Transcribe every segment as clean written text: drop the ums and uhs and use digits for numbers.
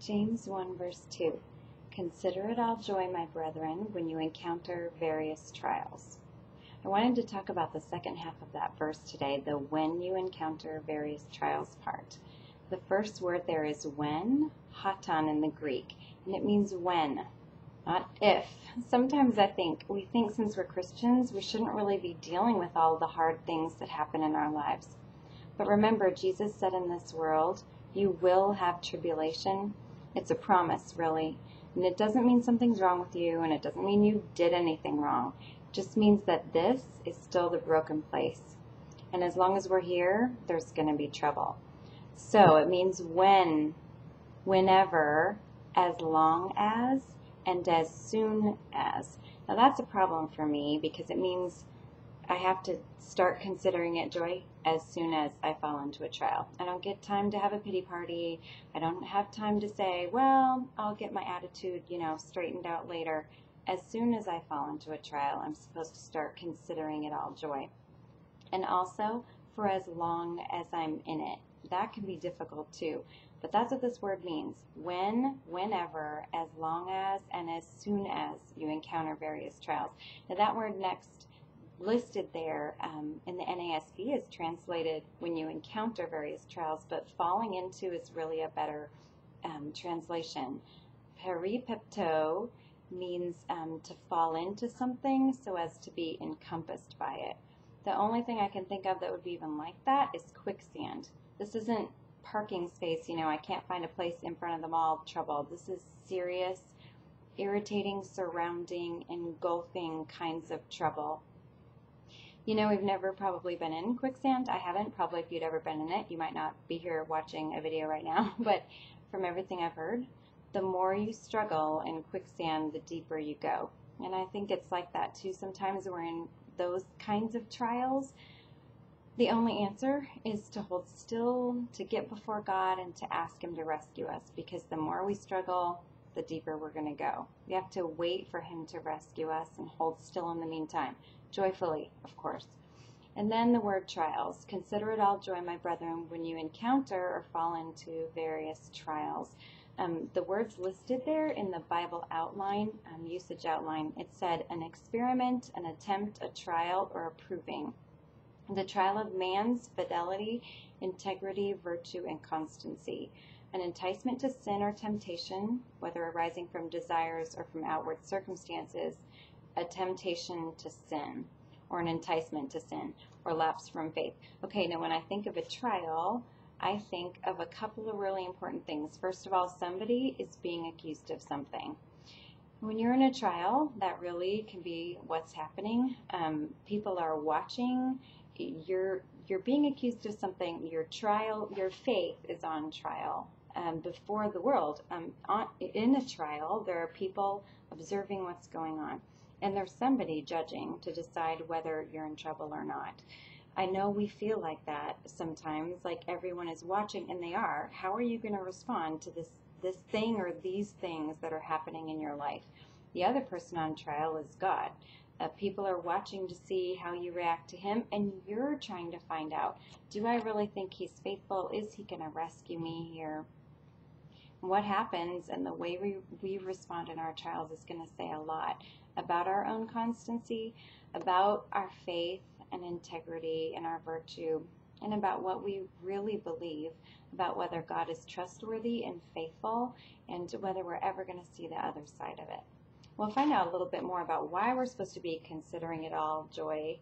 James 1 verse 2. Consider it all joy, my brethren, when you encounter various trials. I wanted to talk about the second half of that verse today, the when you encounter various trials part. The first word there is when, hatan in the Greek, and it means when, not if. Sometimes we think since we're Christians, we shouldn't really be dealing with all the hard things that happen in our lives. But remember, Jesus said in this world, you will have tribulation. It's a promise, really. And it doesn't mean something's wrong with you, and it doesn't mean you did anything wrong. It just means that this is still the broken place. And as long as we're here, there's going to be trouble. So it means when, whenever, as long as, and as soon as. Now that's a problem for me because it means I have to start considering it joy as soon as I fall into a trial. I don't get time to have a pity party. I don't have time to say, well, I'll get my attitude, straightened out later. As soon as I fall into a trial, I'm supposed to start considering it all joy. And also, for as long as I'm in it. That can be difficult too. But that's what this word means. When, whenever, as long as, and as soon as you encounter various trials. Now that word next listed there in the NASB is translated when you encounter various trials, but falling into is really a better translation. Peripepto means to fall into something so as to be encompassed by it. The only thing I can think of that would be even like that is quicksand. This isn't parking space, I can't find a place in front of the mall trouble. This is serious, irritating, surrounding, engulfing kinds of trouble. We've never probably been in quicksand. I haven't. Probably if you'd ever been in it, you might not be here watching a video right now. But from everything I've heard, the more you struggle in quicksand, the deeper you go. And I think it's like that too. Sometimes we're in those kinds of trials. The only answer is to hold still, to get before God, and to ask Him to rescue us. Because the more we struggle, the deeper we're going to go. We have to wait for Him to rescue us and hold still in the meantime. Joyfully, of course. And then the word trials. Consider it all joy, my brethren, when you encounter or fall into various trials. The words listed there in the Bible outline, usage outline, it said an experiment, an attempt, a trial, or a proving. The trial of man's fidelity, integrity, virtue, and constancy. An enticement to sin or temptation, whether arising from desires or from outward circumstances, a temptation to sin, or an enticement to sin, or lapse from faith. Okay, now when I think of a trial, I think of a couple of really important things. First of all, somebody is being accused of something. When you're in a trial, that really can be what's happening. People are watching. You're being accused of something. Your faith is on trial before the world. In a trial, there are people observing what's going on. And there's somebody judging to decide whether you're in trouble or not. I know we feel like that sometimes, like everyone is watching, and they are. How are you going to respond to this thing or these things that are happening in your life? The other person on trial is God. People are watching to see how you react to Him, and you're trying to find out, do I really think He's faithful? Is He going to rescue me here? What happens and the way we respond in our trials is going to say a lot about our own constancy, about our faith and integrity and our virtue, and about what we really believe about whether God is trustworthy and faithful, and whether we're ever going to see the other side of it. We'll find out a little bit more about why we're supposed to be considering it all joy,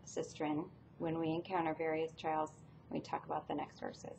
Sistren, when we encounter various trials when we talk about the next verses.